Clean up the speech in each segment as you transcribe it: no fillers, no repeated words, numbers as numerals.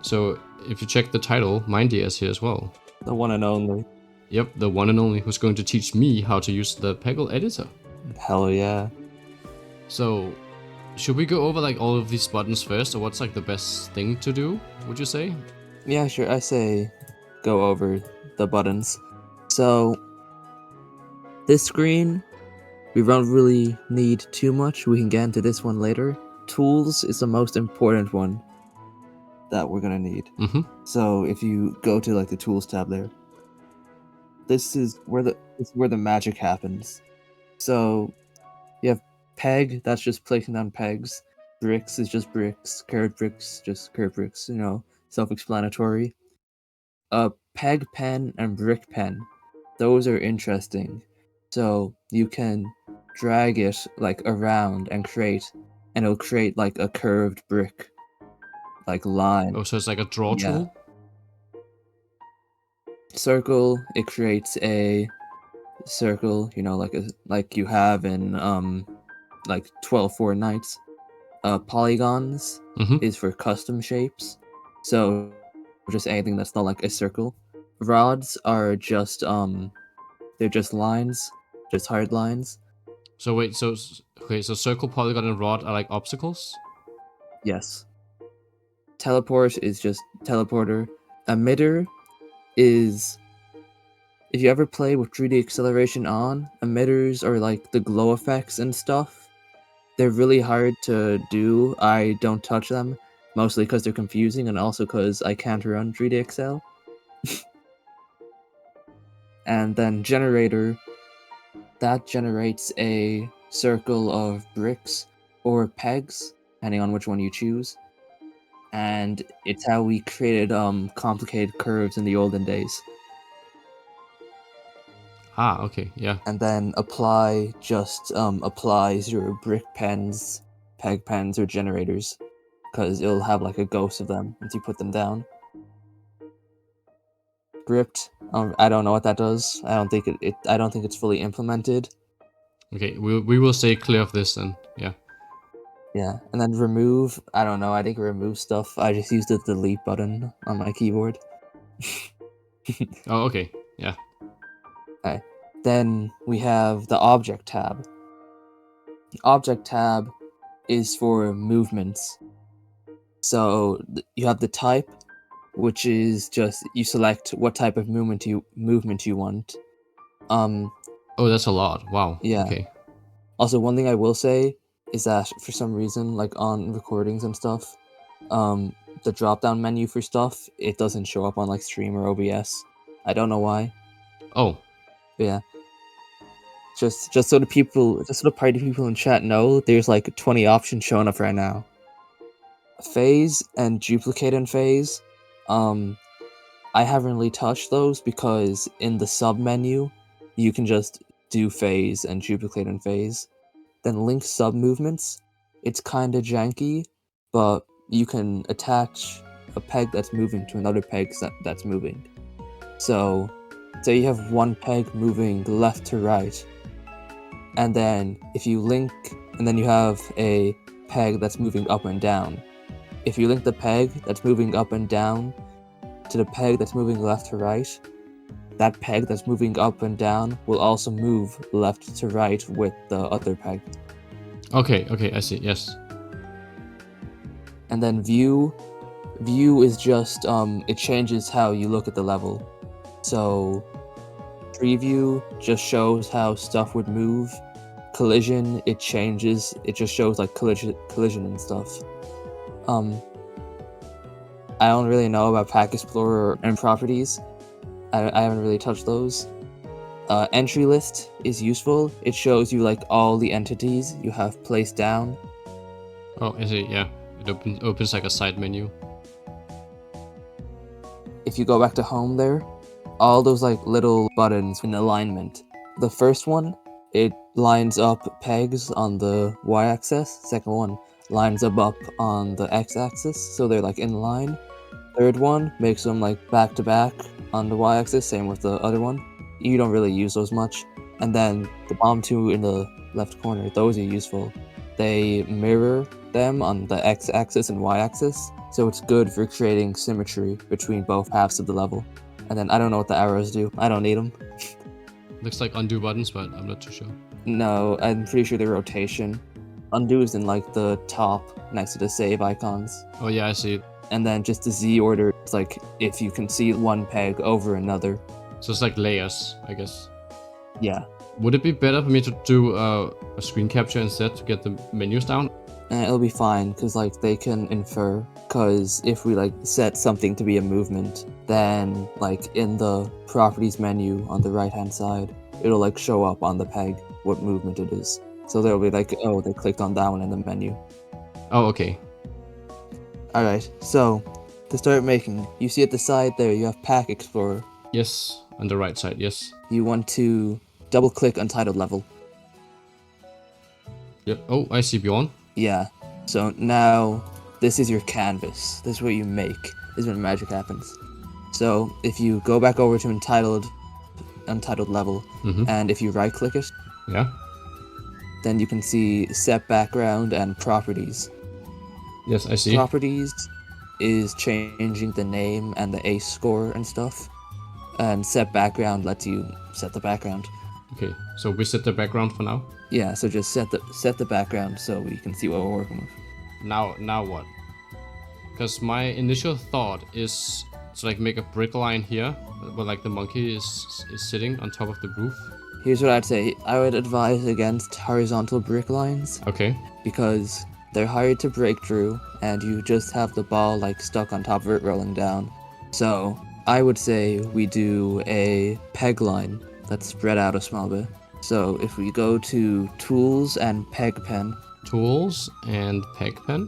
So if you check the title, Mindy is here as well. The one and only. Yep, the one and only who's going to teach me how to use the Peggle editor. Hell yeah. So, should we go over like all of these buttons first, or what's like the best thing to do, would you say? Yeah, sure. I say go over the buttons. So, this screen, we don't really need too much. We can get into this one later. Tools is the most important one that we're gonna need. Mm-hmm. So if you go to like the tools tab there, this is where the magic happens. So you have peg, that's just placing down pegs. Bricks is just bricks. Curved bricks, just curved bricks. Self-explanatory. Peg pen and brick pen, those are interesting. So you can drag it like around and it'll create like a curved brick, like line. Oh, so it's like a draw Yeah. tool? Circle, it creates a circle, like you have in like 12 Fortnites. Polygons Mm-hmm. is for custom shapes, so just anything that's not like a circle. Rods are just they're just lines, just hard lines. So wait, so circle, polygon, and rod are like obstacles? Yes. Teleport is just teleporter. Emitter is, if you ever play with 3D acceleration on, emitters are like the glow effects and stuff. They're really hard to do. I don't touch them, mostly because they're confusing and also because I can't run 3D Excel. And then generator, that generates a circle of bricks or pegs, depending on which one you choose. And it's how we created complicated curves in the olden days. Ah, okay, yeah. And then apply just applies your brick pens, peg pens, or generators, because it'll have like a ghost of them once you put them down. Gripped, I don't know what that does. I don't think I don't think it's fully implemented. Okay, we will stay clear of this then. Yeah. Yeah, and then remove. I don't know. I think remove stuff. I just used the delete button on my keyboard. Oh, okay. Yeah. Okay. Then we have the object tab. The object tab is for movements. So you have the type, which is just you select what type of movement you want. Oh, that's a lot. Wow. Yeah. Okay. Also, one thing I will say is that for some reason, like on recordings and stuff, the drop down menu for stuff, it doesn't show up on like Stream or OBS. I don't know why. Oh. But yeah. Just so the party people in chat know, there's like 20 options showing up right now. Phase and duplicate in phase. I haven't really touched those because in the sub menu, you can just do phase and duplicate in phase. Then link sub movements. It's kinda janky, but you can attach a peg that's moving to another peg that's moving. So, say you have one peg moving left to right, and then if you link, and then you have a peg that's moving up and down. If you link the peg that's moving up and down to the peg that's moving left to right, that peg that's moving up and down will also move left to right with the other peg. Okay, I see, yes. And then view is just, it changes how you look at the level. So, preview just shows how stuff would move. Collision, it changes, it just shows like collision and stuff. I don't really know about Pack Explorer and properties. I haven't really touched those. Entry list is useful. It shows you like all the entities you have placed down. Oh, I see, yeah. It opens like a side menu. If you go back to home there, all those like little buttons in alignment. The first one, it lines up pegs on the y-axis. Second one lines them up on the x-axis, so they're like in line. Third one makes them like back to back on the y-axis, same with the other one. You don't really use those much. And then the bottom two in the left corner, those are useful. They mirror them on the x-axis and y-axis, so it's good for creating symmetry between both halves of the level. And then I don't know what the arrows do. I don't need them. Looks like undo buttons, but I'm not too sure. No, I'm pretty sure they're rotation. Undo is in like the top next to the save icons. Oh yeah, I see it. And then just the Z order, it's like if you can see one peg over another. So it's like layers, I guess. Yeah. Would it be better for me to do a screen capture instead to get the menus down? It'll be fine, because like they can infer, because if we like set something to be a movement, then like in the properties menu on the right hand side, it'll like show up on the peg what movement it is. So they'll be like, oh, they clicked on that one in the menu. Oh, okay. Alright, so to start making, you see at the side there you have Pack Explorer. Yes, on the right side, yes. You want to double click Untitled Level. Yep. Oh, I see Bjorn. Yeah, so now this is your canvas. This is what you make. This is when magic happens. So if you go back over to Untitled Level, and if you right click it, Yeah. then you can see Set Background and Properties. Yes, I see. Properties is changing the name and the ace score and stuff. And Set Background lets you set the background. Okay, so we set the background for now. Yeah, so just set the background so we can see what we're working with. Now what? Because my initial thought is to like make a brick line here, where like the monkey is sitting on top of the roof. Here's what I'd say. I would advise against horizontal brick lines. Okay. Because they're hard to break through, and you just have the ball like stuck on top of it rolling down. So I would say we do a peg line that's spread out a small bit. So if we go to Tools and Peg Pen. Tools and Peg Pen.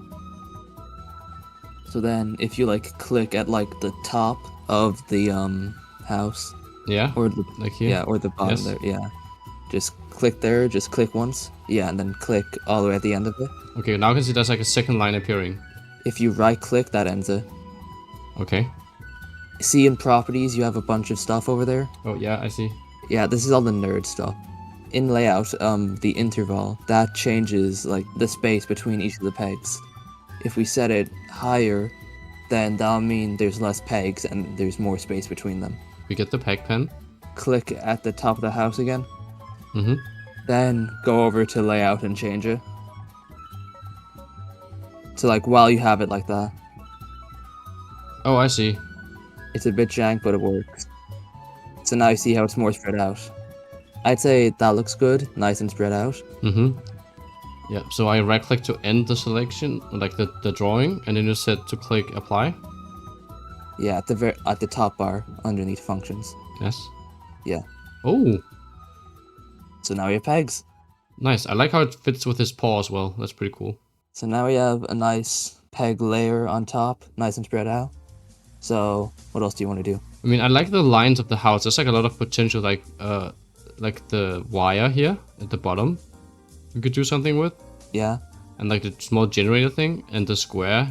So then if you like click at like the top of the house. Yeah. Or the, like here. Yeah, or the bottom Yes. there. Yeah. Just click there, just click once. Yeah, and then click all the way at the end of it. Okay, now I can see there's like a second line appearing. If you right click, that ends it. Okay. See in properties, you have a bunch of stuff over there. Oh yeah, I see. Yeah, this is all the nerd stuff. In layout, the interval, that changes like the space between each of the pegs. If we set it higher, then that'll mean there's less pegs and there's more space between them. We get the Peg Pen. Click at the top of the house again. Mm-hmm. Then go over to layout and change it. So like while you have it like that. Oh, I see. It's a bit jank, but it works. So now you see how it's more spread out. I'd say that looks good, nice and spread out. Mm-hmm. Yeah, so I right click to end the selection, like the drawing, and then you set to click apply. Yeah, at the top bar underneath functions. Yes. Yeah. Oh, So now we have pegs. nice. I like how it fits with his paw as well. That's pretty cool. So now we have a nice peg layer on top, nice and spread out. So what else do you want to do? I mean, I like the lines of the house. There's like a lot of potential, like the wire here at the bottom. We could do something with, Yeah. and like the small generator thing, and the square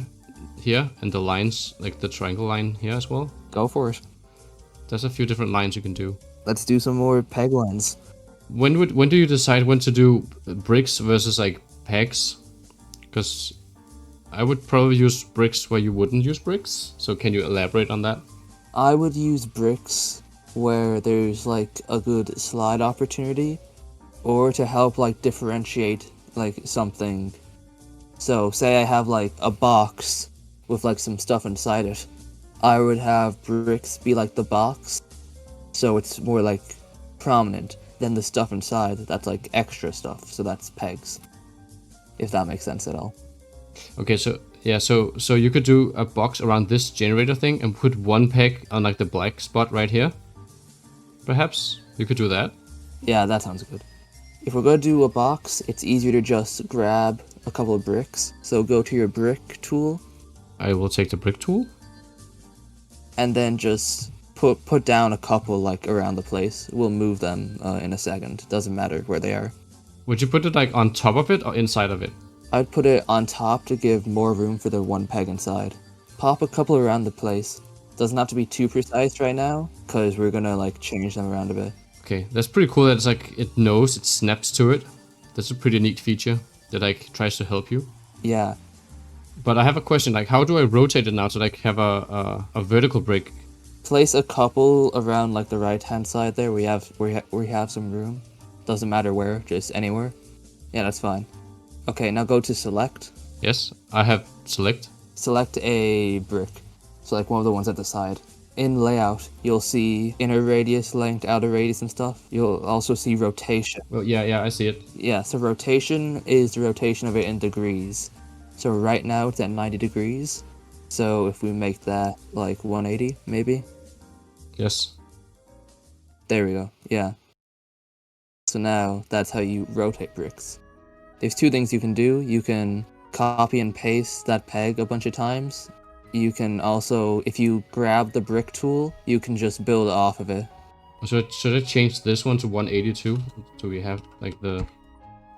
here, and the lines, like the triangle line here as well. Go for it. There's a few different lines you can do. Let's do some more peg lines. When do you decide when to do bricks versus like pegs? Because I would probably use bricks where you wouldn't use bricks. So can you elaborate on that? I would use bricks where there's like a good slide opportunity, or to help like differentiate like something. So say I have like a box with like some stuff inside it. I would have bricks be like the box, so it's more like prominent than the stuff inside that's like extra stuff, so that's pegs. If that makes sense at all. Okay, so yeah, so you could do a box around this generator thing and put one peg on like the black spot right here. Perhaps you could do that. Yeah, that sounds good. If we're gonna do a box, it's easier to just grab a couple of bricks. So go to your brick tool, I will take the brick tool. and then just put down a couple like around the place. We'll move them in a second. Doesn't matter where they are. Would you put it like on top of it or inside of it? I'd put it on top to give more room for the one peg inside. Pop a couple around the place. Doesn't have to be too precise right now, because we're gonna like change them around a bit. Okay, that's pretty cool that it's like it knows, it snaps to it. That's a pretty neat feature that like tries to help you. Yeah, But I have a question, like how do I rotate it now to like have a vertical brick? Place a couple around like the right hand side there. We have some room. Doesn't matter where, just anywhere. Yeah, that's fine. Okay, now go to select. Yes, I have select. Select a brick. So like one of the ones at the side. In layout, you'll see inner radius, length, outer radius and stuff. You'll also see rotation. Well, yeah, I see it. Yeah, so rotation is the rotation of it in degrees. So right now it's at 90 degrees. So if we make that like 180, maybe. Yes. There we go, yeah. So now that's how you rotate bricks. There's two things you can do. You can copy and paste that peg a bunch of times. You can also, if you grab the brick tool, you can just build off of it. Should I change this one to 182? So we have like the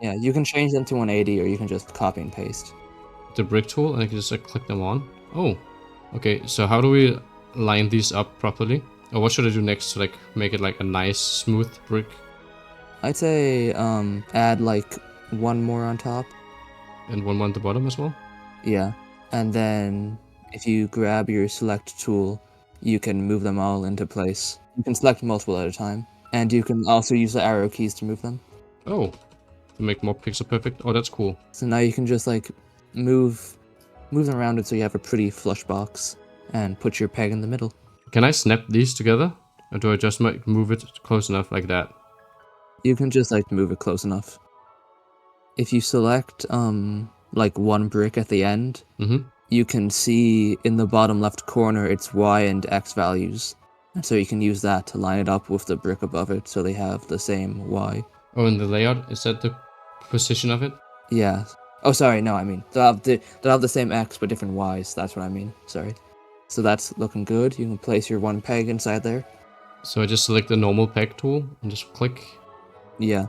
Yeah, you can change them to 180 or you can just copy and paste. brick tool, and I can just like click them on. Oh, okay. So how do we line these up properly? Or what should I do next to like make it like a nice smooth brick? I'd say add like one more on top. And one more at the bottom as well? Yeah, and then if you grab your select tool, you can move them all into place. You can select multiple at a time, and you can also use the arrow keys to move them. Oh, to make more pixel perfect. Oh, that's cool. So now you can just like move them around it so you have a pretty flush box, and put your peg in the middle. Can I snap these together? Or do I just move it close enough like that? You can just like move it close enough. If you select like one brick at the end, you can see in the bottom left corner its Y and X values. And so you can use that to line it up with the brick above it so they have the same Y. Oh, in the layout, is that the position of it? Yeah. Oh, sorry, no, I mean, they'll have the same X but different Ys, that's what I mean, sorry. So that's looking good. You can place your one peg inside there. So I just select the normal peg tool and just click. Yeah.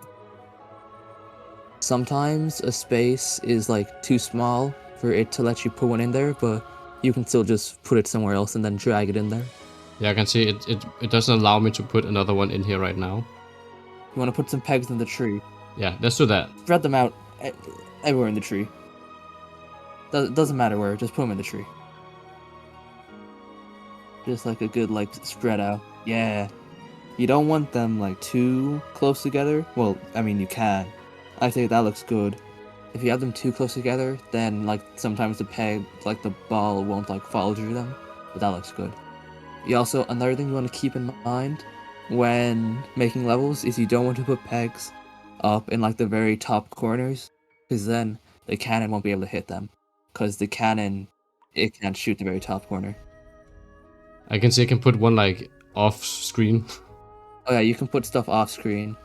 Sometimes a space is like too small for it to let you put one in there, but you can still just put it somewhere else and then drag it in there. Yeah, I can see it doesn't allow me to put another one in here right now. You want to put some pegs in the tree. Yeah, let's do that. Spread them out everywhere in the tree. Doesn't matter where, just put them in the tree. Just like a good like spread out. Yeah. You don't want them like too close together. Well, I mean you can. I think that looks good. If you have them too close together, then like sometimes the peg, like the ball won't like follow through them. But that looks good. You also, another thing you want to keep in mind when making levels is you don't want to put pegs up in like the very top corners, because then the cannon won't be able to hit them. Because the cannon, it can't shoot the very top corner. I can see I can put one like off screen. Oh yeah, you can put stuff off screen.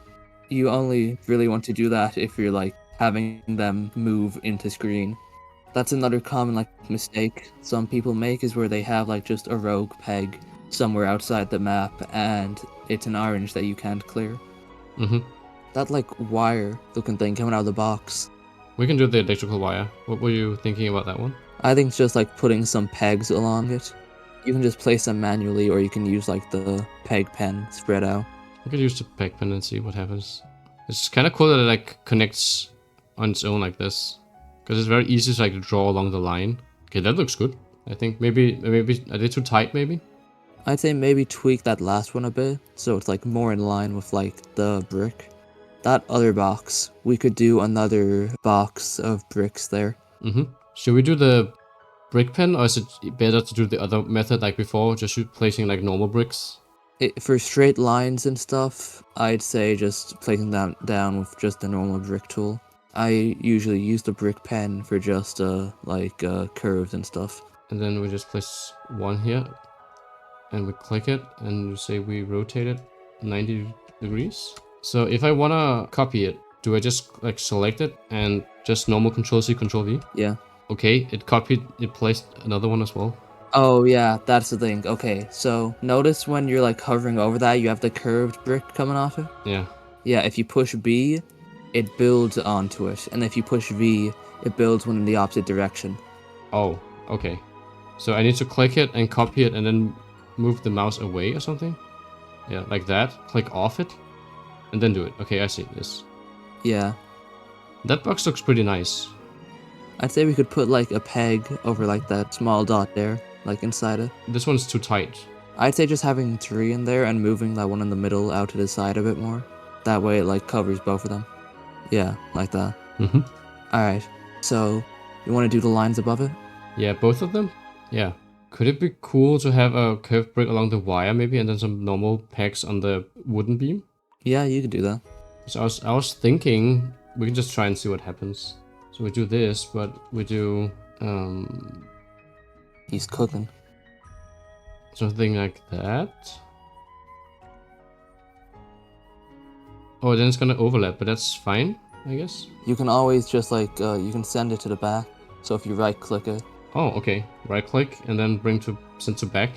You only really want to do that if you're like having them move into screen. That's another common like mistake some people make, is where they have like just a rogue peg somewhere outside the map and it's an orange that you can't clear. That like wire looking thing coming out of the box. We can do the electrical wire. What were you thinking about that one? I think it's just like putting some pegs along it. You can just place them manually, or you can use like the peg pen spread out. I could use the peg pen and see what happens. It's kind of cool that it like connects on its own like this, because it's very easy to like draw along the line. Okay, that looks good. I think maybe are they too tight? Maybe. I'd say maybe tweak that last one a bit so it's like more in line with like the brick. That other box, we could do another box of bricks there. Should we do the brick pen, or is it better to do the other method like before, just placing like normal bricks? For straight lines and stuff, I'd say just placing them down with just the normal brick tool. I usually use the brick pen for just curves and stuff. And then we just place one here, and we click it, and we say we rotate it 90 degrees. So if I wanna copy it, do I just like select it and just normal Control C, Control V? Yeah. Okay, it copied, it placed another one as well. Oh yeah, that's the thing. Okay, so notice when you're like hovering over that, you have the curved brick coming off it? Yeah. Yeah, if you push B, it builds onto it, and if you push V, it builds one in the opposite direction. Oh, okay. So I need to click it and copy it and then move the mouse away or something? Yeah, like that. Click off it, and then do it. Okay, I see this. Yeah. That box looks pretty nice. I'd say we could put like a peg over like that small dot there, like inside it. This one's too tight. I'd say just having 3 in there and moving that one in the middle out to the side a bit more. That way it like covers both of them. Yeah, like that. Mm-hmm. Alright, so you want to do the lines above it? Yeah, both of them? Yeah. Could it be cool to have a curved brick along the wire maybe, and then some normal pegs on the wooden beam? Yeah, you could do that. So I was thinking we can just try and see what happens. So we do this, but we do He's cooking. something like that. Oh, then it's gonna overlap, but that's fine, I guess. You can always just like, you can send it to the back. So if you right click it, Oh, okay. Right click and then send to back.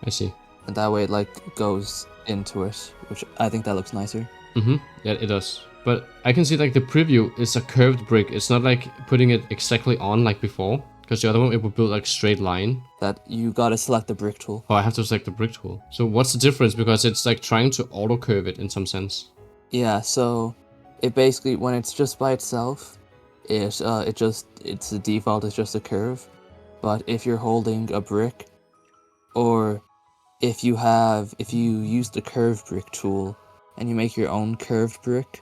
I see. and that way it like goes into it, which I think that looks nicer. Mm-hmm. Yeah, it does. But I can see like the preview is a curved brick. It's not like putting it exactly on like before. Because the other one, it would build like straight line. That you gotta select the brick tool. Oh, I have to select the brick tool. So what's the difference? Because it's like trying to auto curve it in some sense. Yeah, so it basically, when it's just by itself, it's the default is just a curve. But if you're holding a brick, or if you use the curve brick tool and you make your own curved brick,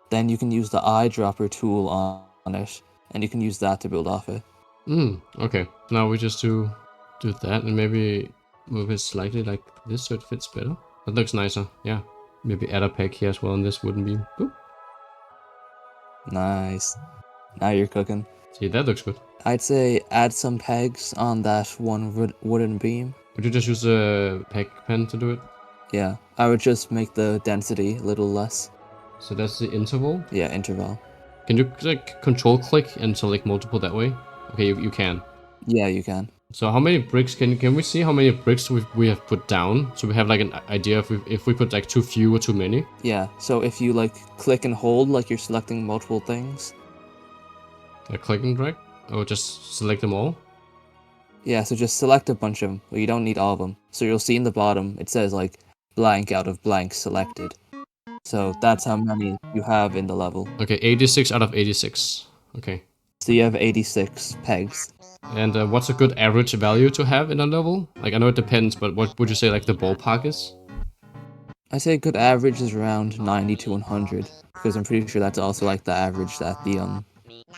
then you can use the eyedropper tool on it, and you can use that to build off it. Okay. Now we just do that and maybe move it slightly like this so it fits better. That looks nicer. Yeah. Maybe add a peg here as well on this wooden beam. Boop. Nice. Now you're cooking. See, that looks good. I'd say add some pegs on that one wooden beam. Would you just use a peg pen to do it? Yeah, I would just make the density a little less. So that's the interval. Yeah, interval. Can you like control click and select multiple that way? Okay, you can. Yeah, you can. So how many bricks can we see how many bricks we have put down? So we have like an idea if we put like too few or too many. Yeah, so if you like click and hold like you're selecting multiple things. Like click and drag, or just select them all. Yeah, so just select a bunch of them, but you don't need all of them. So you'll see in the bottom it says like blank out of blank selected. So that's how many you have in the level. Okay, 86 out of 86. Okay. So you have 86 pegs. And what's a good average value to have in a level? Like I know it depends, but what would you say like the ballpark is? I say a good average is around 90 to 100, because I'm pretty sure that's also like the average that the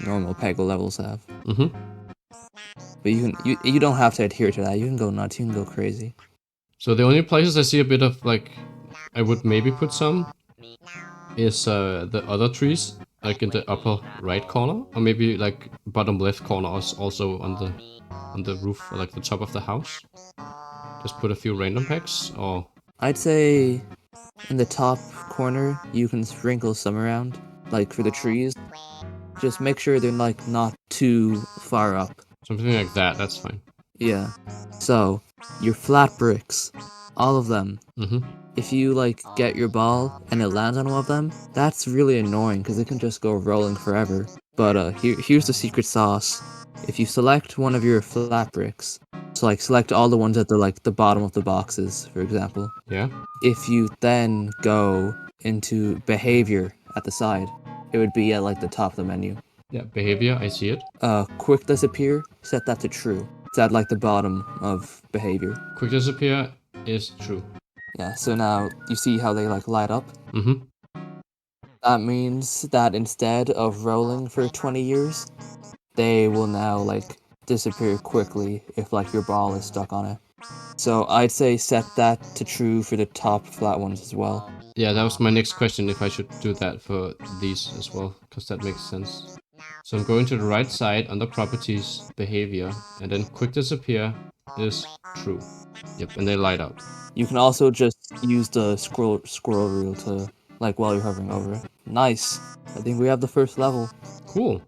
normal Peggle levels have. Mm-hmm. But you don't have to adhere to that. You can go nuts. You can go crazy. So the only places I see a bit of like I would maybe put some is the other trees, like in the upper right corner, or maybe like bottom left corner also on the roof or like the top of the house. Just put a few random pegs, or I'd say in the top corner you can sprinkle some around, like for the trees. Just make sure they're like not too far up. something like that. That's fine. Yeah. So your flat bricks, all of them. Mm-hmm. If you like get your ball and it lands on one of them, that's really annoying because it can just go rolling forever. But here's the secret sauce. If you select one of your flat bricks, so like select all the ones at the bottom of the boxes, for example. Yeah. If you then go into behavior at the side, it would be at like the top of the menu. Yeah. Behavior. I see it. Quick disappear, set that to true. It's at like the bottom of behavior. Quick disappear is true. Yeah, so now you see how they like light up? Mm-hmm. That means that instead of rolling for 20 years, they will now like disappear quickly if like your ball is stuck on it. So I'd say set that to true for the top flat ones as well. Yeah, that was my next question, if I should do that for these as well, because that makes sense. So I'm going to the right side under properties, behavior, and then quick disappear is true. Yep, and they light up. You can also just use the scroll wheel to like while you're hovering over it. Nice. I think we have the first level. Cool.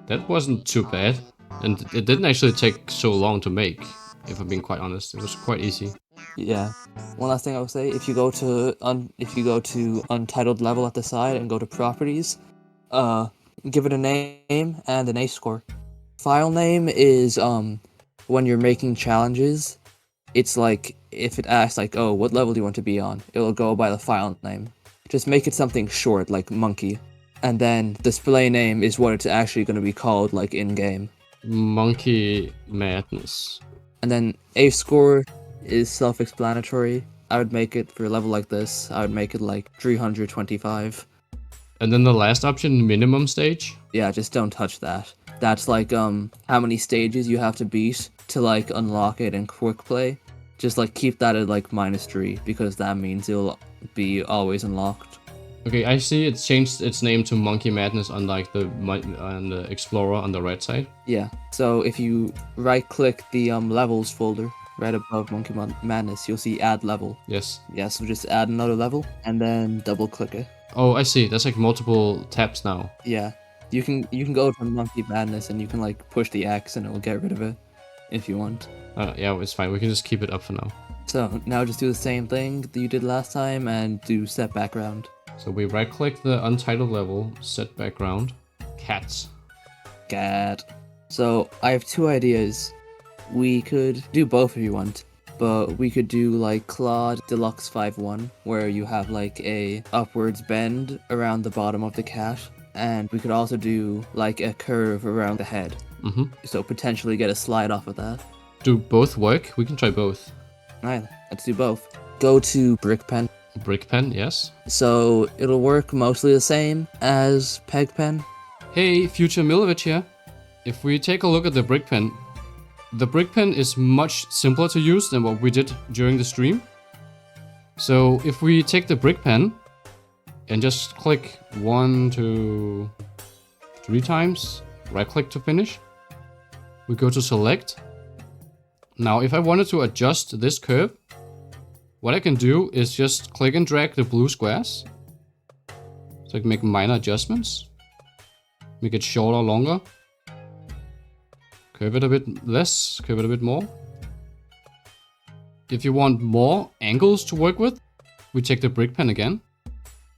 That wasn't too bad. And it didn't actually take so long to make, if I'm being quite honest. It was quite easy. Yeah. One last thing I would say, if you go to untitled level at the side and go to properties, give it a name and an ace score. File name is when you're making challenges, it's like if it asks like, oh, what level do you want to be on? It'll go by the file name. Just make it something short like monkey. and then display name is what it's actually going to be called, like in game. Monkey Madness. And then A score is self-explanatory. I would make it for a level like this. I would make it like 325. And then the last option, minimum stage. Yeah, just don't touch that. That's like how many stages you have to beat to like unlock it in quick play. Just like keep that at like -3 because that means it'll be always unlocked. Okay, I see it's changed its name to Monkey Madness on like on the Explorer on the right side. Yeah. So if you right click the levels folder right above Monkey Madness, you'll see add level. Yes. Yeah, so just add another level and then double click it. Oh, I see. There's like multiple tabs now. Yeah. You can go to Monkey Madness and you can like push the X and it will get rid of it if you want. Yeah, it's fine. We can just keep it up for now. So now just do the same thing that you did last time and do set background. So we right click the untitled level, set background, cats. Cat. So I have two ideas. We could do both if you want, but we could do like Claude Deluxe 5.1 where you have like a upwards bend around the bottom of the cat, and we could also do like a curve around the head. So potentially get a slide off of that. Do both work? We can try both. Alright, let's do both. Go to Brick Pen. Brick pen, yes. So it'll work mostly the same as Peg Pen. Hey, Future Milovich here. If we take a look at the brick pen is much simpler to use than what we did during the stream. So if we take the brick pen and just click 1, 2, 3 times, right click to finish, we go to select. Now if I wanted to adjust this curve, what I can do is just click and drag the blue squares. So I can make minor adjustments. Make it shorter or longer. Curve it a bit less, curve it a bit more. If you want more angles to work with, we take the brick pen again.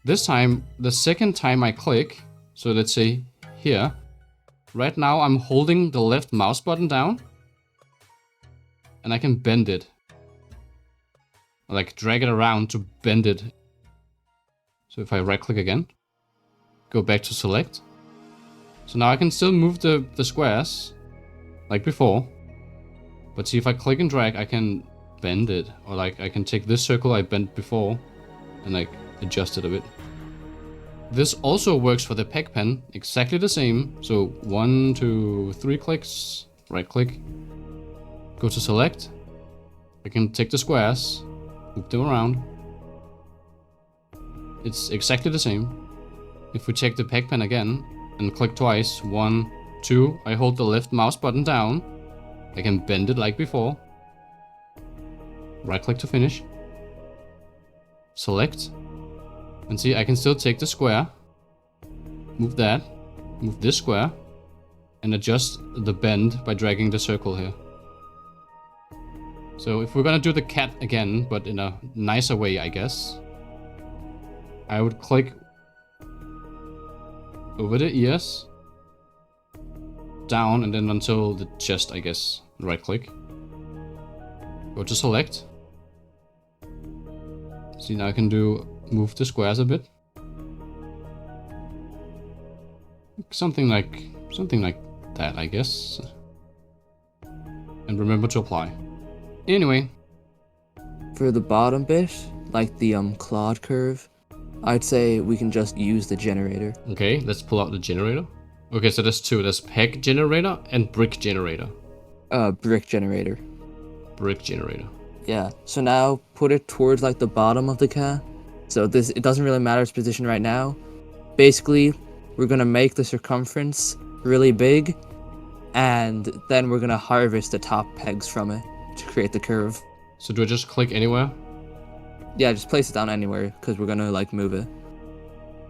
This time, the second time I click, so let's say here, right now I'm holding the left mouse button down and I can bend it. Like drag it around to bend it. So if I right click again, go back to select. So now I can still move the squares like before, but see if I click and drag, I can bend it, or like I can take this circle I bent before and like adjust it a bit. This also works for the Peg Pen, exactly the same. So 1, 2, 3 clicks, right click, go to select. I can take the squares, move them around. It's exactly the same. If we take the Peg Pen again and click twice, 1, 2, I hold the left mouse button down. I can bend it like before. Right click to finish. Select. And see, I can still take the square, move that, move this square, and adjust the bend by dragging the circle here. So if we're gonna do the cat again, but in a nicer way, I guess, I would click over the ears, down, and then until the chest, I guess. Right click. Go to select. See, now I can move the squares a bit. Something like that, I guess. And remember to apply. Anyway. For the bottom bit, like the Claude curve, I'd say we can just use the generator. Okay, let's pull out the generator. Okay, so there's two. There's peg generator and brick generator. Brick generator. Brick generator. Yeah, so now put it towards like the bottom of the cat. So it doesn't really matter its position right now. Basically, we're gonna make the circumference really big, and then we're gonna harvest the top pegs from it to create the curve. So do I just click anywhere? Yeah, just place it down anywhere, because we're gonna like move it.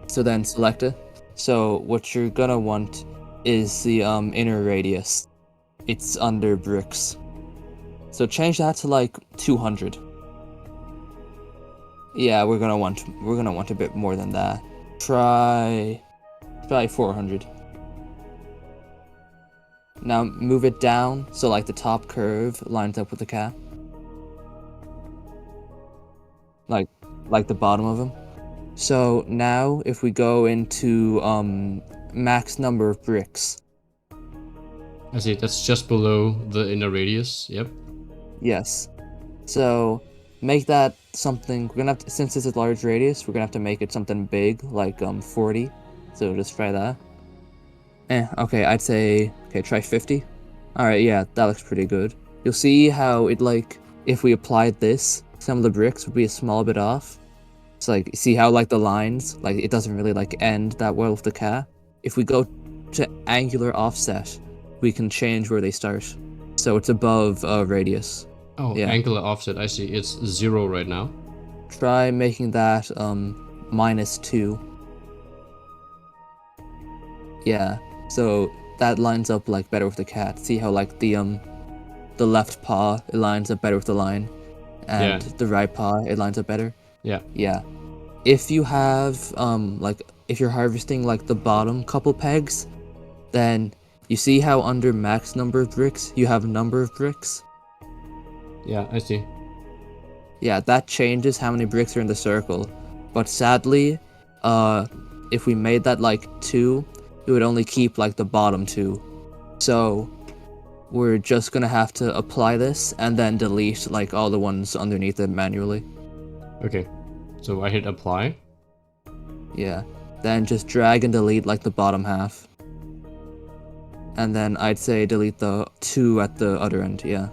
So then select it. So what you're gonna want is the inner radius. It's under bricks. So change that to like 200. Yeah, we're gonna want a bit more than that. Try 400. Now move it down so like the top curve lines up with the cat. Like the bottom of them. So now if we go into max number of bricks. I see, that's just below the inner radius, yep. Yes. So make that something, we're gonna have to, since it's a large radius, we're gonna have to make it something big, like 40. So just try that. Okay, I'd say, okay, try 50. Alright, yeah, that looks pretty good. You'll see how it, like, if we applied this, some of the bricks would be a small bit off. It's like, see how, like, the lines, like, it doesn't really, like, end that well with the cat. If we go to angular offset, we can change where they start. So it's above radius. Oh, Yeah. angular offset, I see, it's 0 right now. Try making that -2. Yeah. So that lines up like better with the cat. See how like the left paw it lines up better with the line, and Yeah. the right paw it lines up better. Yeah. Yeah. If you have like if you're harvesting like the bottom couple pegs, then you see how under max number of bricks you have number of bricks. Yeah, I see. Yeah, that changes how many bricks are in the circle. But sadly, if we made that like 2, it would only keep like the bottom 2. So we're just gonna have to apply this and then delete like all the ones underneath it manually. Okay, so I hit apply. Yeah. Then just drag and delete like the bottom half. And then I'd say delete the 2 at the other end, yeah.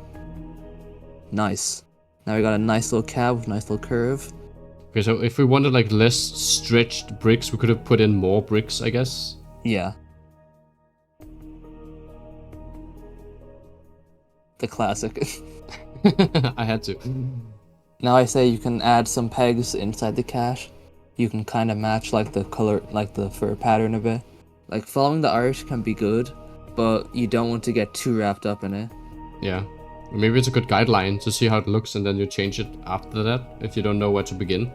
Nice. Now we got a nice little cab with a nice little curve. Okay, so if we wanted like less stretched bricks, we could have put in more bricks, I guess. Yeah. The classic. I had to. Now I say you can add some pegs inside the cache. You can kind of match like the color, like the fur pattern a bit. Like following the art can be good, but you don't want to get too wrapped up in it. Yeah. Maybe it's a good guideline to see how it looks and then you change it after that if you don't know where to begin.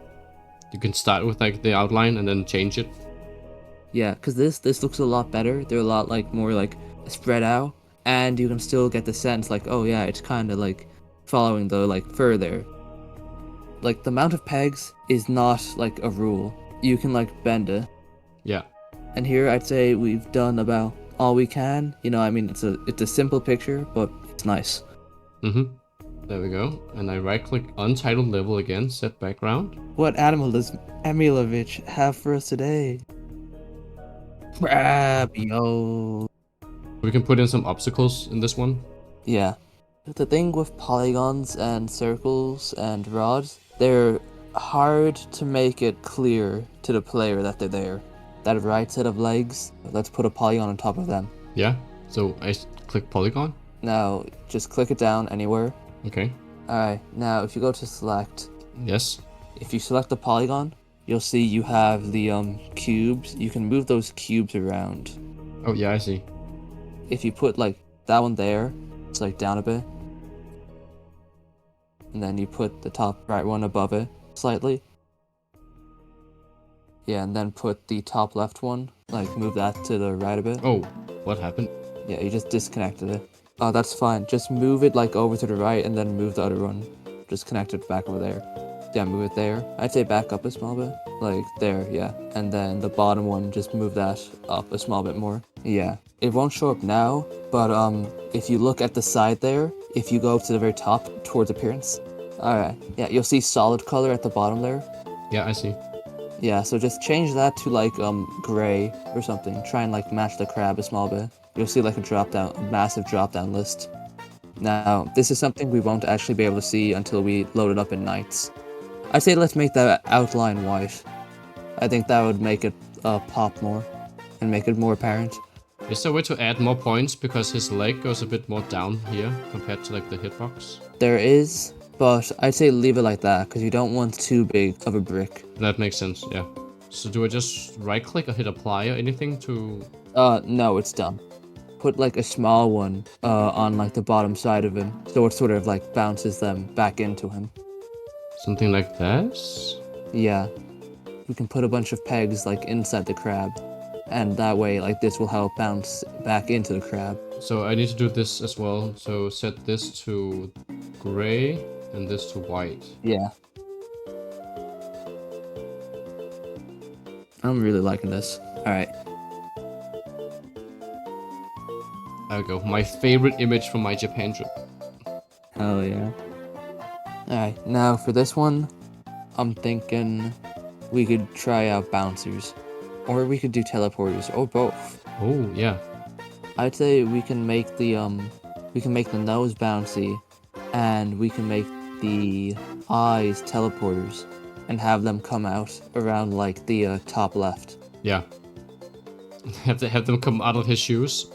You can start with like the outline and then change it. Yeah, cause this looks a lot better. They're a lot like more like spread out, and you can still get the sense like, oh yeah, it's kind of like following the like fur there. Like the amount of pegs is not like a rule. You can like bend it. Yeah. And here I'd say we've done about all we can. You know, I mean it's a simple picture, but it's nice. There we go. And I right click untitled level again, set background. What animal does Emilovich have for us today? Crab, yo. We can put in some obstacles in this one. Yeah. The thing with polygons and circles and rods, they're hard to make it clear to the player that they're there. That right set of legs, let's put a polygon on top of them. Yeah. So I click polygon. Now, just click it down anywhere. Okay. Alright, now if you go to select, Yes. if you select the polygon, you'll see you have the cubes. You can move those cubes around. Oh yeah, I see. If you put like that one there, it's like down a bit. And then you put the top right one above it slightly. Yeah, and then put the top left one, like move that to the right a bit. Oh, what happened? Yeah, you just disconnected it. Oh, that's fine. Just move it like over to the right and then move the other one. Just connect it back over there. Yeah, move it there. I'd say back up a small bit. Like there, yeah. And then the bottom one, just move that up a small bit more. Yeah. It won't show up now, but if you look at the side there, if you go to the very top towards appearance. Alright. Yeah, you'll see solid color at the bottom there. Yeah, I see. Yeah, so just change that to like gray or something. Try and like match the crab a small bit. You'll see like a massive drop down list. Now, this is something we won't actually be able to see until we load it up in nights. I'd say let's make that outline white. I think that would make it pop more and make it more apparent. Is there a way to add more points because his leg goes a bit more down here compared to like the hitbox? There is, but I'd say leave it like that because you don't want too big of a brick. That makes sense, yeah. So do I just right click or hit apply or anything to... No, it's done. Put like a small one on like the bottom side of him, so it sort of like bounces them back into him. Something like this? Yeah. We can put a bunch of pegs like inside the crab, and that way like this will help bounce back into the crab. So I need to do this as well. So set this to gray and this to white. Yeah. I'm really liking this. Alright. There we go. My favorite image from my Japan trip. Hell yeah. Alright, now for this one, I'm thinking we could try out bouncers. Or we could do teleporters, or both. Oh, yeah. I'd say we can make the nose bouncy, and we can make the eyes teleporters, and have them come out around like the top left. Yeah. Have them come out of his shoes.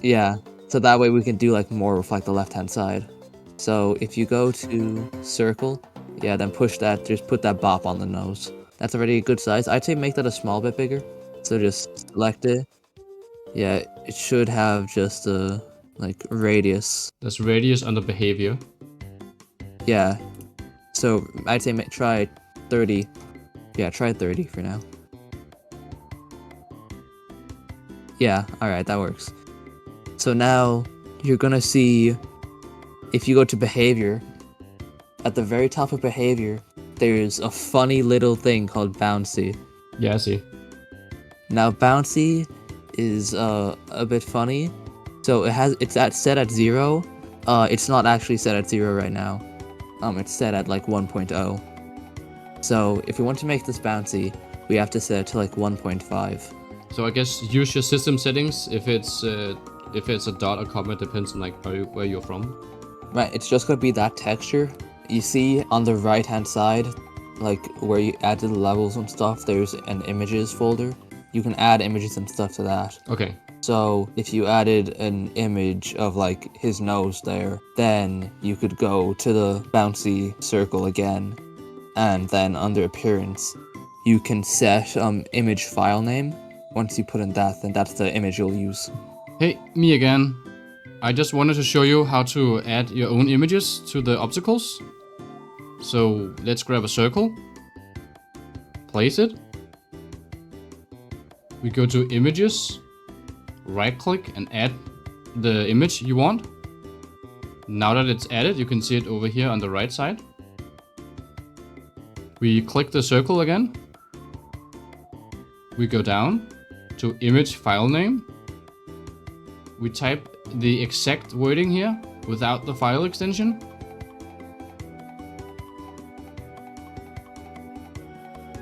Yeah, so that way we can do like more with like the left hand side. So if you go to circle, yeah, then push that, just put that bop on the nose. That's already a good size. I'd say make that a small bit bigger. So just select it. Yeah, it should have just a like radius. That's radius under behavior. Yeah. So I'd say try 30. Yeah, try 30 for now. Yeah, alright, that works. So now you're gonna see, if you go to behavior, at the very top of behavior, there's a funny little thing called bouncy. Yeah, I see. Now bouncy is a bit funny. So it's set at 0. It's not actually set at 0 right now. It's set at like 1.0. So if we want to make this bouncy, we have to set it to like 1.5. So I guess use your system settings. If it's a dot or comma, depends on like where you're from. Right, it's just gonna be that texture. You see on the right hand side, like where you added the levels and stuff, there's an images folder. You can add images and stuff to that. Okay. So if you added an image of like his nose there, then you could go to the bouncy circle again, and then under appearance, you can set image file name. Once you put in that, then that's the image you'll use. Hey, me again. I just wanted to show you how to add your own images to the obstacles. So let's grab a circle, place it. We go to images, right click and add the image you want. Now that it's added, you can see it over here on the right side. We click the circle again. We go down to image file name. We type the exact wording here without the file extension.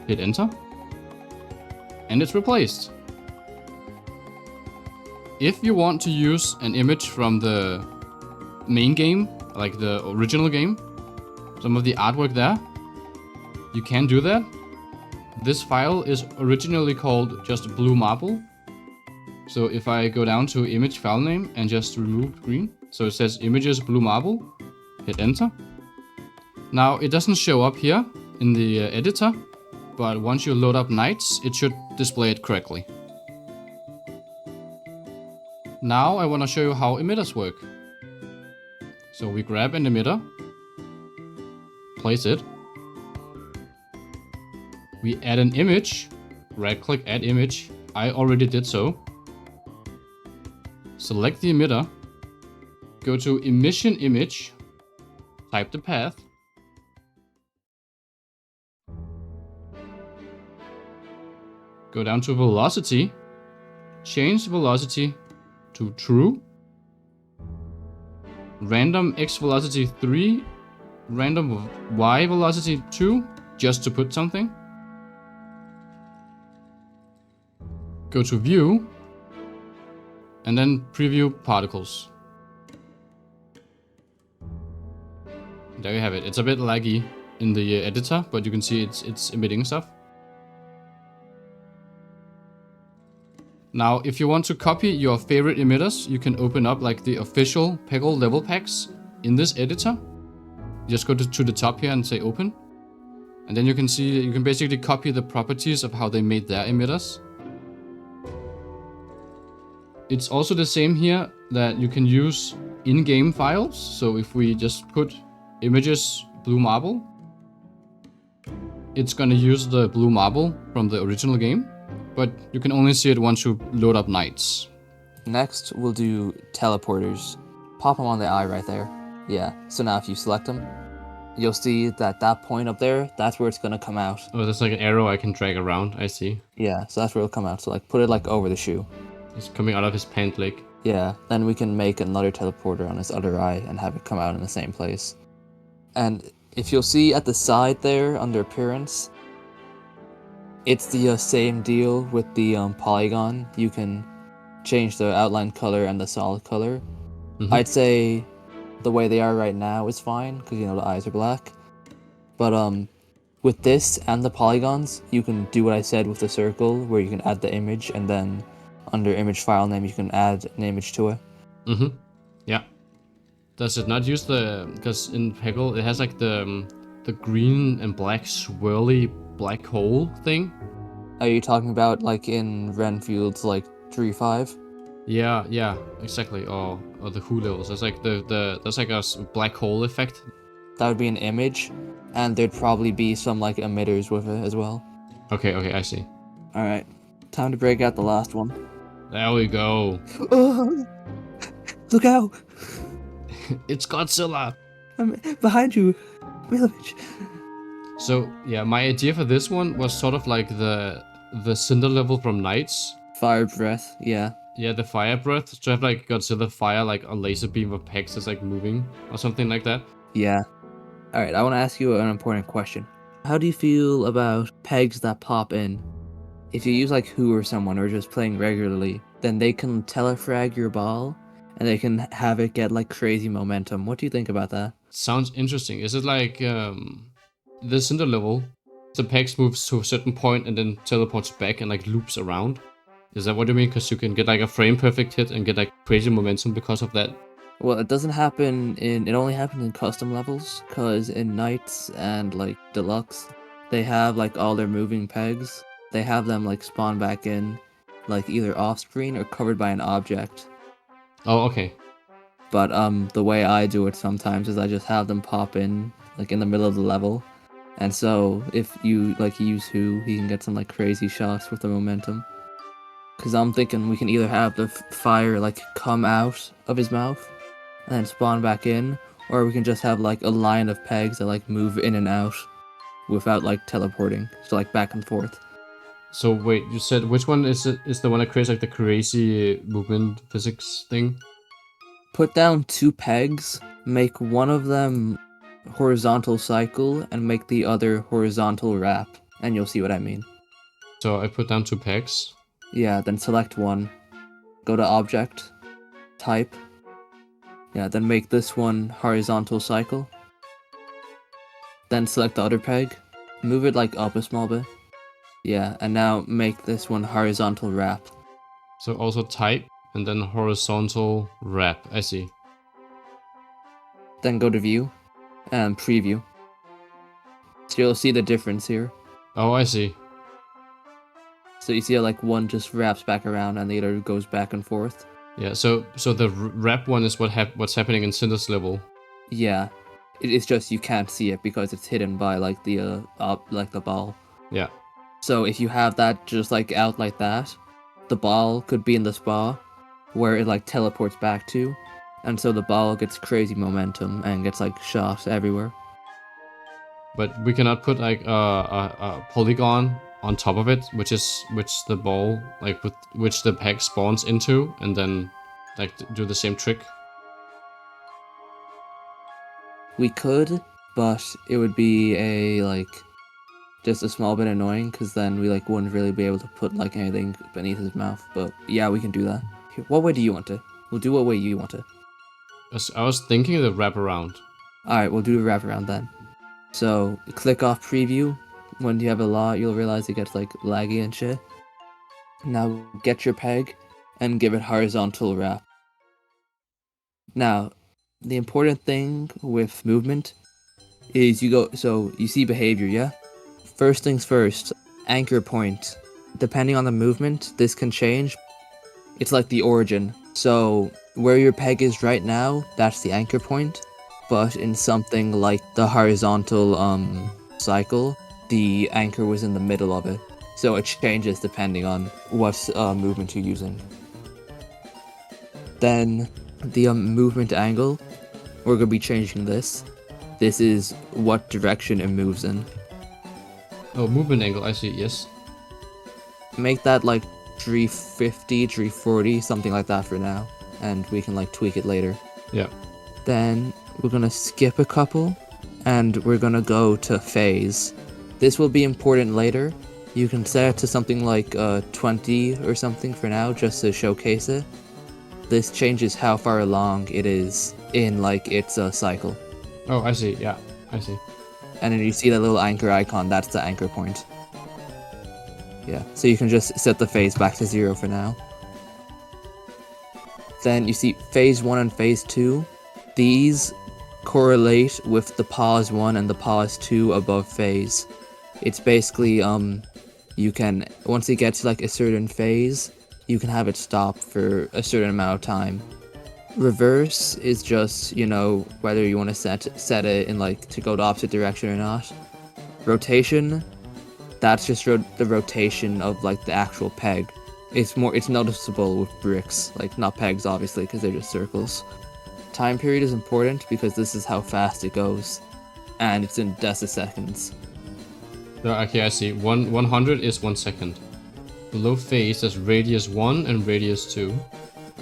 Hit enter. And it's replaced. If you want to use an image from the main game, like the original game, some of the artwork there, you can do that. This file is originally called just blue marble. So if I go down to image file name and just remove green, so it says images blue marble, hit enter. Now it doesn't show up here in the editor, but once you load up Knights, it should display it correctly. Now I want to show you how emitters work. So we grab an emitter, place it. We add an image, right click add image. I already did so. Select the emitter, go to emission image, type the path. Go down to velocity, change velocity to true. Random X velocity 3, random Y velocity 2, just to put something. Go to view, and then preview particles. There you have it. It's a bit laggy in the editor, but you can see it's emitting stuff. Now, if you want to copy your favorite emitters, you can open up like the official Peggle level packs in this editor. Just go to the top here and say open. And then you can see, you can basically copy the properties of how they made their emitters. It's also the same here that you can use in-game files. So if we just put images blue marble, it's gonna use the blue marble from the original game, but you can only see it once you load up Knights. Next, we'll do teleporters. Pop them on the eye right there. Yeah, so now if you select them, you'll see that that point up there, that's where it's gonna come out. Oh, there's like an arrow I can drag around. I see. Yeah, so that's where it'll come out. So like put it like over the shoe. It's coming out of his pant leg. Yeah, then we can make another teleporter on his other eye and have it come out in the same place. And if you'll see at the side there under appearance, it's the same deal with the polygon. You can change the outline color and the solid color. Mm-hmm. I'd say the way they are right now is fine because you know the eyes are black. But with this and the polygons, you can do what I said with the circle, where you can add the image and then under image file name you can add an image to it. Mm-hmm. Yeah. Does it not use the... Because in Peggle, it has like the green and black swirly black hole thing? Are you talking about like in Renfield's like 3.5? Yeah, exactly. Or the Who levels. There's like there's like a black hole effect. That would be an image, and there'd probably be some like emitters with it as well. Okay, I see. Alright, time to break out the last one. There we go. Look out! It's Godzilla! I'm behind you! Milovich! So, yeah, my idea for this one was sort of like the cinder level from Knights. Fire breath, yeah. Yeah, the fire breath. To have like Godzilla fire like a laser beam of pegs that's like moving or something like that. Yeah. Alright, I want to ask you an important question. How do you feel about pegs that pop in? If you use like Who or someone or just playing regularly, then they can telefrag your ball and they can have it get like crazy momentum. What do you think about that? Sounds interesting. Is it like the cinder level? The pegs moves to a certain point and then teleports back and like loops around? Is that what you mean? Because you can get like a frame perfect hit and get like crazy momentum because of that? Well, it doesn't happen in... It only happens in custom levels, because in Knights and, like, Deluxe, they have, like, all their moving pegs. They have them, like, spawn back in, like, either off-screen or covered by an object. Oh, okay. But, the way I do it sometimes is I just have them pop in, like, in the middle of the level. And so, if you, like, use Who, he can get some, like, crazy shots with the momentum. Because I'm thinking we can either have the fire, like, come out of his mouth and then spawn back in, or we can just have like a line of pegs that like move in and out without like teleporting, so like back and forth. So wait, you said which one is it? Is the one that creates like the crazy movement physics thing? Put down 2 pegs, make one of them horizontal cycle and make the other horizontal wrap, and you'll see what I mean. So I put down 2 pegs. Yeah, then select one, go to object, type. Yeah, then make this one horizontal cycle. Then select the other peg, move it like up a small bit. Yeah, and now make this one horizontal wrap. So also type and then horizontal wrap. I see. Then go to view and preview. So you'll see the difference here. Oh, I see. So you see how like one just wraps back around and the other goes back and forth. Yeah, so the wrap one is what's happening in Cinder's level. Yeah, it's just you can't see it because it's hidden by like the ball. Yeah. So if you have that just like out like that, the ball could be in the spot where it like teleports back to, and so the ball gets crazy momentum and gets like shot everywhere. But we cannot put like a polygon on top of it, which the ball, like with which the peg spawns into, and then like do the same trick. We could, but it would be just a small bit annoying, because then we like wouldn't really be able to put like anything beneath his mouth. But yeah, we can do that. Here, what way do you want it? We'll do what way you want it. I was thinking the wraparound. Alright, we'll do a wraparound then. So click off preview. When you have a lot, you'll realize it gets like laggy and shit. Now get your peg and give it horizontal wrap. Now, the important thing with movement is you see behavior, yeah? First things first, anchor point. Depending on the movement, this can change. It's like the origin. So where your peg is right now, that's the anchor point. But in something like the horizontal cycle, the anchor was in the middle of it. So it changes depending on what movement you're using. Then the movement angle, we're going to be changing this. This is what direction it moves in. Oh, movement angle, I see, yes. Make that like 350, 340, something like that for now. And we can like tweak it later. Yeah. Then we're gonna skip a couple and we're gonna go to phase. This will be important later. You can set it to something like 20 or something for now just to showcase it. This changes how far along it is in like its cycle. Oh, I see, yeah, I see. And then you see that little anchor icon, that's the anchor point. Yeah, so you can just set the phase back to 0 for now. Then you see phase 1 and phase 2. These correlate with the pause 1 and the pause 2 above phase. It's basically, you can, once you get to like a certain phase, you can have it stop for a certain amount of time. Reverse is just, you know, whether you want to set it in like to go the opposite direction or not. Rotation, that's just the rotation of like the actual peg. It's noticeable with bricks, like not pegs obviously because they're just circles. Time period is important because this is how fast it goes, and it's in deciseconds. Okay, I see. 100 is 1 second. Below phase, there's radius 1 and radius 2.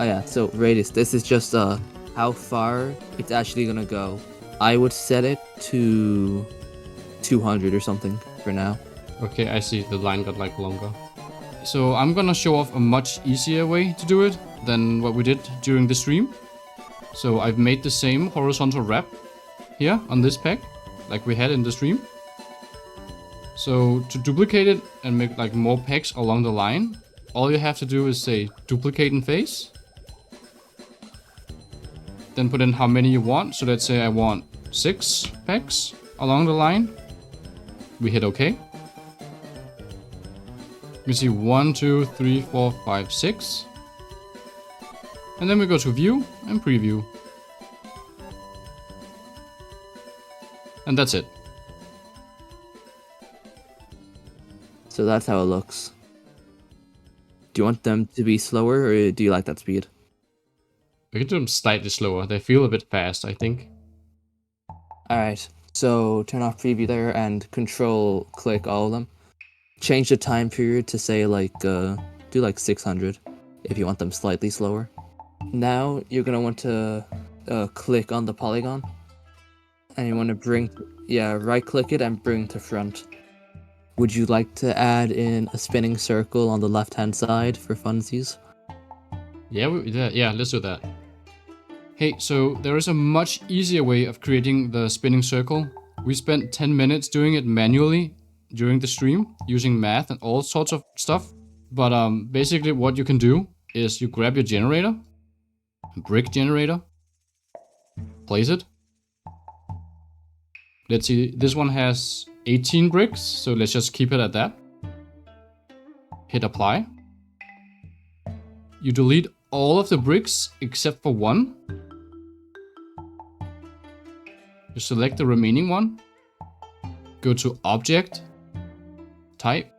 Oh yeah, so radius, this is just how far it's actually gonna go. I would set it to 200 or something for now. Okay, I see. The line got like longer. So I'm gonna show off a much easier way to do it than what we did during the stream. So I've made the same horizontal wrap here on this peg, like we had in the stream. So to duplicate it and make like more pegs along the line, all you have to do is say duplicate in phase. Then put in how many you want. So let's say I want 6 pegs along the line. We hit OK. You see 1, 2, 3, 4, 5, 6. And then we go to view and preview. And that's it. So that's how it looks. Do you want them to be slower or do you like that speed? We can do them slightly slower. They feel a bit fast, I think. Alright, so turn off preview there and control click all of them. Change the time period to say like, do like 600 if you want them slightly slower. Now you're gonna want to click on the polygon. And you want to right click it and bring to front. Would you like to add in a spinning circle on the left hand side for funsies? Yeah, let's do that. Hey, so there is a much easier way of creating the spinning circle. We spent 10 minutes doing it manually during the stream, using math and all sorts of stuff. But basically what you can do is you grab your generator, brick generator, place it. Let's see, this one has 18 bricks, so let's just keep it at that. Hit apply. You delete all of the bricks except for one. You select the remaining one. Go to Object, Type,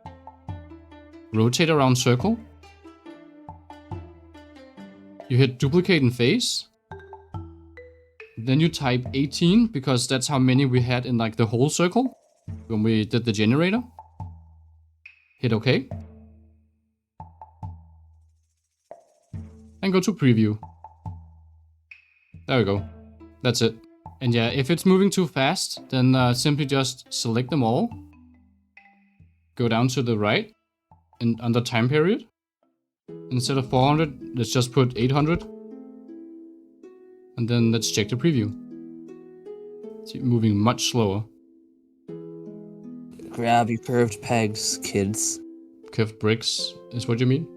Rotate around circle. You hit Duplicate in phase. Then you type 18 because that's how many we had in like the whole circle when we did the generator. Hit OK. And go to preview. There we go. That's it. And yeah, if it's moving too fast, then simply just select them all. Go down to the right and under time period. Instead of 400, let's just put 800. And then let's check the preview. See, moving much slower. Grab your curved pegs, kids. Curved bricks is what you mean?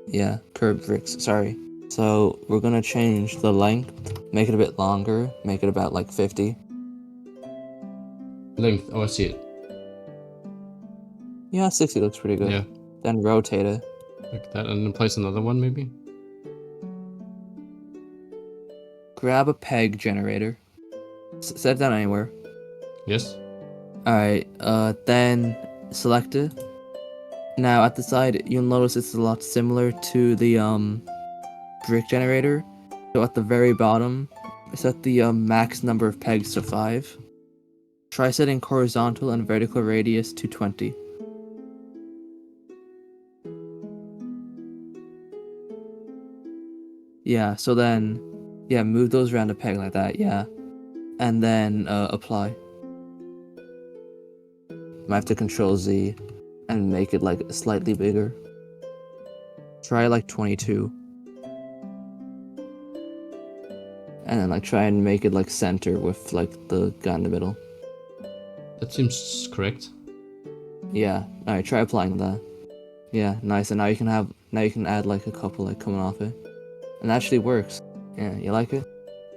Yeah, curved bricks, sorry. So we're gonna change the length, make it a bit longer, make it about like 50. Length, oh I see it. Yeah, 60 looks pretty good. Yeah. Then rotate it. Like that, and then place another one maybe? Grab a peg generator. Set it down anywhere. Yes. Alright, then select it. Now at the side, you'll notice it's a lot similar to the brick generator. So at the very bottom, set the max number of pegs to 5. Try setting horizontal and vertical radius to 20. Yeah, so then, yeah, move those around the peg like that, yeah. And then apply. Might have to Control Z and make it like slightly bigger. Try like 22. And then like try and make it like center with like the guy in the middle. That seems correct. Yeah. Alright, try applying that. Yeah, nice. And now you can add like a couple like coming off it. And it actually works. Yeah, you like it?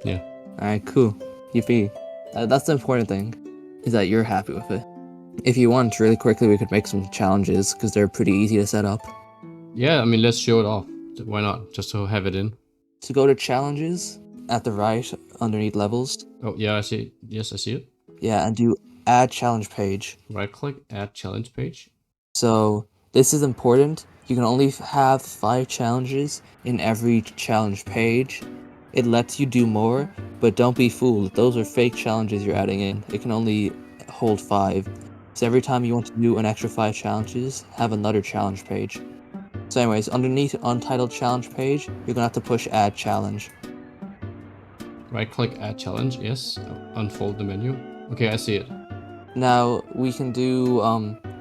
Yeah. Alright, cool. Yippee. That's the important thing, is that you're happy with it. If you want, really quickly, we could make some challenges, because they're pretty easy to set up. Yeah, I mean, let's show it off. Why not? Just to have it in. So go to challenges at the right, underneath levels. Oh, yeah, I see. Yes, I see it. Yeah, and do add challenge page. Right click, add challenge page. So this is important. You can only have 5 challenges in every challenge page. It lets you do more, but don't be fooled. Those are fake challenges you're adding in. It can only hold 5. So every time you want to do an extra 5 challenges, have another challenge page. So anyways, underneath untitled challenge page, you're gonna have to push add challenge. Right click, add challenge. Yes. Unfold the menu. Okay, I see it. Now we can do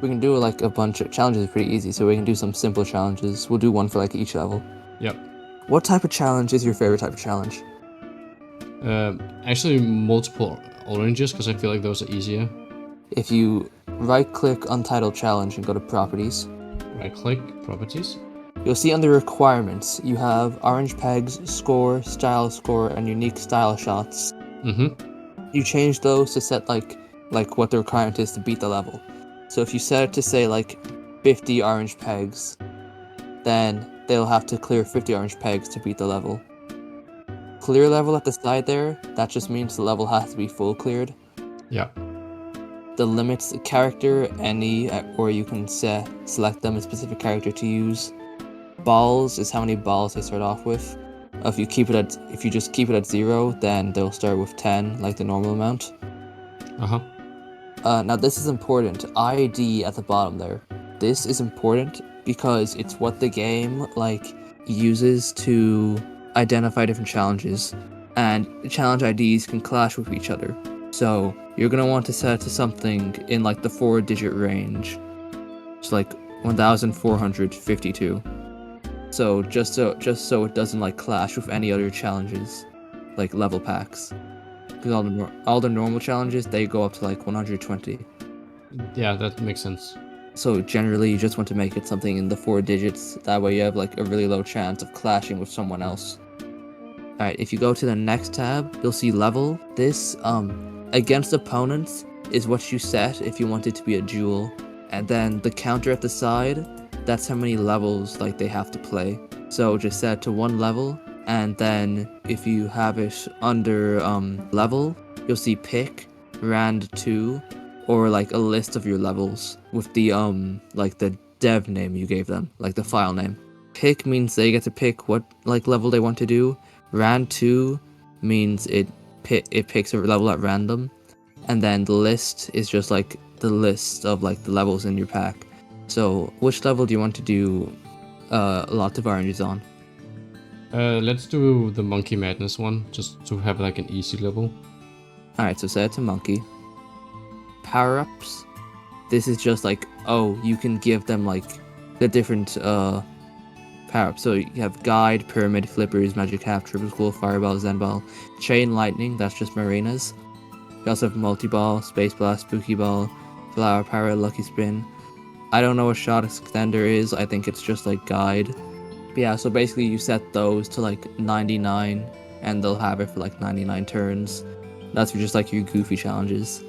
like a bunch of challenges pretty easy, so we can do some simple challenges. We'll do one for like each level. Yep. What type of challenge is your favorite type of challenge? Actually, multiple oranges, because I feel like those are easier. If you right-click Untitled Challenge and go to Properties, Right-click, Properties. you'll see under Requirements, you have Orange Pegs, Score, Style Score, and Unique Style Shots. Mm-hmm. You change those to set like what the requirement is to beat the level. So if you set it to say like 50 orange pegs, then they'll have to clear 50 orange pegs to beat the level. Clear level at the side there, that just means the level has to be full cleared. Yeah. The limits character, any, or you can select them a specific character to use. Balls is how many balls they start off with. If you just keep it at 0, then they'll start with 10, like the normal amount. Uh-huh. Now this is important. ID at the bottom there. This is important because it's what the game uses to identify different challenges, and challenge IDs can clash with each other. So you're gonna want to set it to something in like the 4-digit range. It's like 1452. So just so it doesn't like clash with any other challenges, like level packs. Because all the normal challenges, they go up to like 120. Yeah, that makes sense. So generally you just want to make it something in the 4 digits. That way you have like a really low chance of clashing with someone else. Alright, if you go to the next tab, you'll see level. This, against opponents is what you set if you want it to be a duel. And then the counter at the side, that's how many levels like they have to play. So just set it to 1 level, and then if you have it under level, you'll see pick, rand 2, or like a list of your levels with the like the dev name you gave them, like the file name. Pick means they get to pick what like level they want to do. Rand 2 means it picks a level at random, and then the list is just like the list of like the levels in your pack. So which level do you want to do lots of oranges on? Let's do the Monkey Madness one, just to have like an easy level. Alright, so set it to monkey. Power-ups. This is just like, oh, you can give them like the different power-ups. So you have guide, pyramid, flippers, magic half, triple school, fireball, zen ball, chain lightning, that's just marinas. You also have multi-ball, space blast, spooky ball, flower power, lucky spin. I don't know what shot extender is, I think it's just like guide. But yeah, so basically you set those to like 99, and they'll have it for like 99 turns. That's for just like your goofy challenges.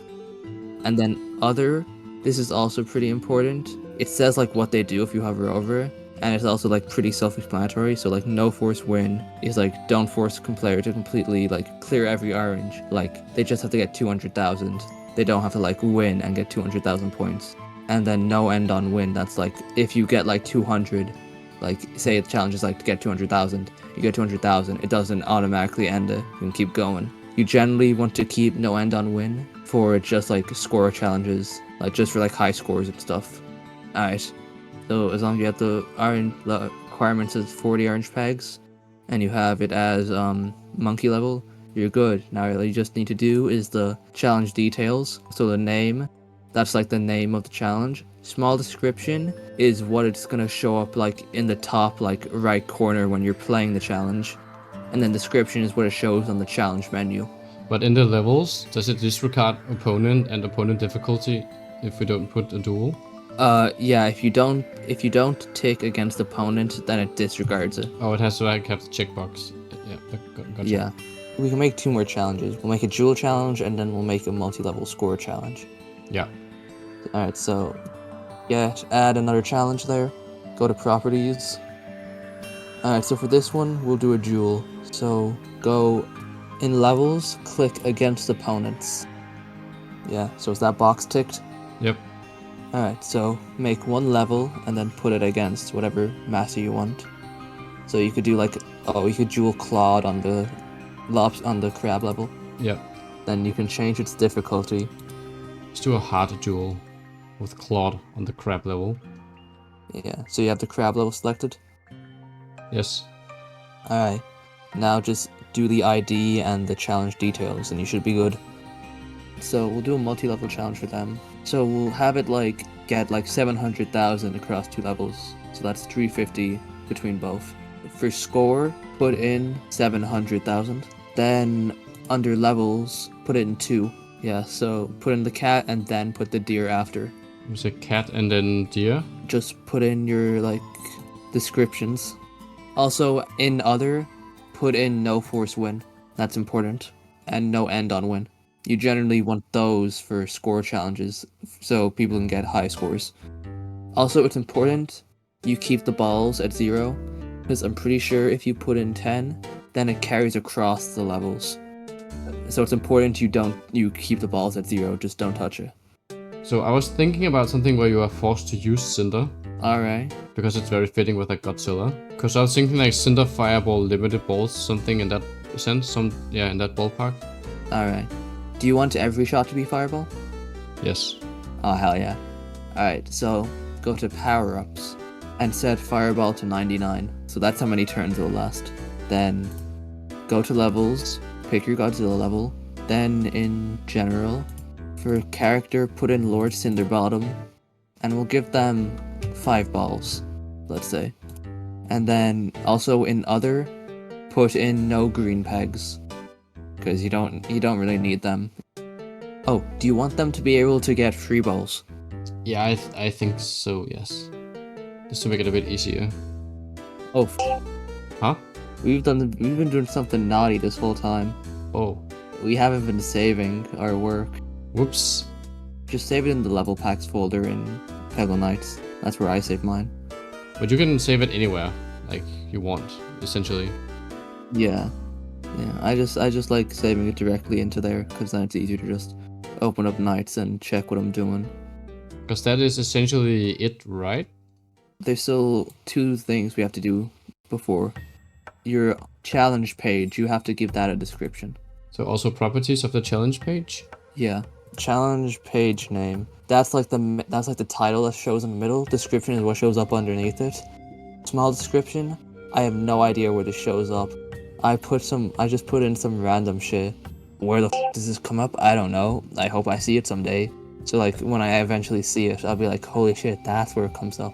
And then other, this is also pretty important. It says like what they do if you hover over, and it's also like pretty self-explanatory. So like no force win is like don't force a player to completely like clear every orange. Like they just have to get 200,000. They don't have to like win and get 200,000 points. And then no end on win, that's like if you get like 200, like say the challenge is like to get 200,000, you get 200,000, it doesn't automatically end it, you can keep going. You generally want to keep no end on win for just like score challenges, like just for like high scores and stuff. Alright, so as long as you have the requirements as 40 orange pegs, and you have it as monkey level, you're good. Now all you just need to do is the challenge details. So the name, that's like the name of the challenge. Small description is what it's gonna show up like in the top like right corner when you're playing the challenge. And then description is what it shows on the challenge menu. But in the levels, does it disregard opponent and opponent difficulty if we don't put a duel? Yeah, if you don't tick against opponent, then it disregards it. Oh, it has to like have the checkbox. Yeah, gotcha. Yeah. We can make 2 more challenges. We'll make a duel challenge and then we'll make a multi-level score challenge. Yeah. Alright, so add another challenge there. Go to properties. Alright, so for this one, we'll do a duel. So go in levels, click against opponents. Yeah, so is that box ticked? Yep. Alright, so make 1 level and then put it against whatever master you want. So you could do like, you could duel Claude on the crab level. Yep. Then you can change its difficulty. Let's do a hard duel with Claude on the crab level. Yeah, so you have the crab level selected? Yes. Alright, now just do the ID and the challenge details and you should be good. So we'll do a multi-level challenge for them. So we'll have it like get like 700,000 across 2 levels. So that's 350 between both. For score, put in 700,000. Then under levels, put it in 2. Yeah, so put in the cat and then put the deer after. Was it cat and then deer? Just put in your like descriptions. Also in other, put in no force win. That's important. And no end on win. You generally want those for score challenges so people can get high scores. Also, it's important you keep the balls at 0 because I'm pretty sure if you put in 10, then it carries across the levels. So it's important you keep the balls at 0, just don't touch it. So I was thinking about something where you are forced to use Cinder. Alright. Because it's very fitting with like Godzilla. Because I was thinking like Cinder, Fireball, Limited Balls, something in that sense. In that ballpark. Alright. Do you want every shot to be Fireball? Yes. Oh, hell yeah. Alright, so go to Power-Ups and set Fireball to 99. So that's how many turns it'll last. Then go to Levels, pick your Godzilla level. Then in General, for character, put in Lord Cinderbottom. And we'll give them 5 balls, let's say. And then also in Other, put in no green pegs. Because you don't really need them. Oh, do you want them to be able to get free balls? Yeah, I think so, yes. Just to make it a bit easier. Oh, Huh? we've been doing something naughty this whole time. Oh. We haven't been saving our work. Whoops. Just save it in the level packs folder in Peggle Nights. That's where I save mine. But you can save it anywhere, like you want, essentially. Yeah. Yeah, I just like saving it directly into there, because then it's easier to just open up Nights and check what I'm doing. Because that is essentially it, right? There's still 2 things we have to do before. Your challenge page, you have to give that a description. So also properties of the challenge page? Yeah. Challenge page name. That's like the title that shows in the middle. Description is what shows up underneath it. Small description. I have no idea where this shows up. I just put in some random shit. Where the f does this come up? I don't know. I hope I see it someday. So like when I eventually see it, I'll be like, holy shit, that's where it comes up.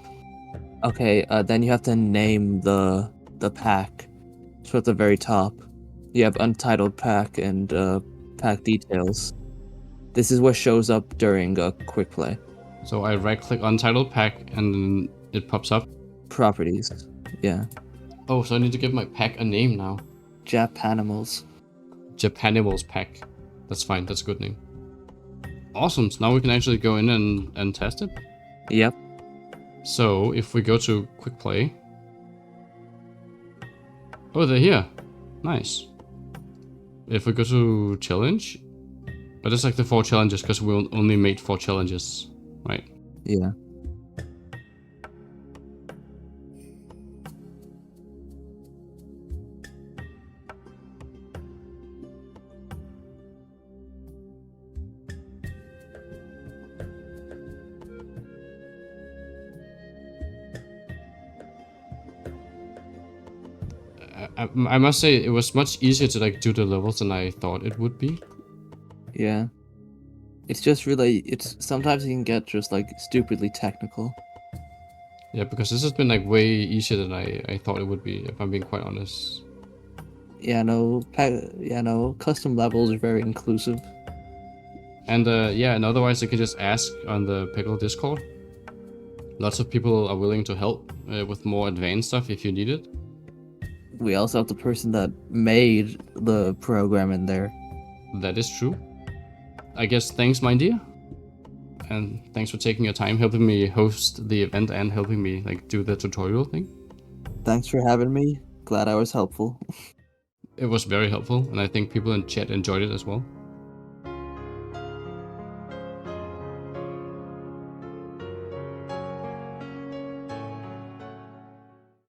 Okay, then you have to name the pack. So at the very top, you have untitled pack and pack details. This is what shows up during a quick play. So I right click Untitled Pack and it pops up. Properties. Yeah. Oh, so I need to give my pack a name now. Japanimals. Japanimals pack. That's fine, that's a good name. Awesome, so now we can actually go in and test it. Yep. So if we go to quick play. Oh, they're here. Nice. If we go to challenge. But it's like the 4 challenges because we only made 4 challenges, right? Yeah. I must say it was much easier to like do the levels than I thought it would be. Yeah. It's just really, it's sometimes you can get just like stupidly technical. Yeah, because this has been like way easier than I thought it would be, if I'm being quite honest. Yeah, no, custom levels are very inclusive. And yeah, and otherwise you can just ask on the Peggle Discord. Lots of people are willing to help with more advanced stuff if you need it. We also have the person that made the program in there. That is true. I guess thanks, my dear. And thanks for taking your time helping me host the event and helping me like do the tutorial thing. Thanks for having me. Glad I was helpful. It was very helpful, and I think people in chat enjoyed it as well.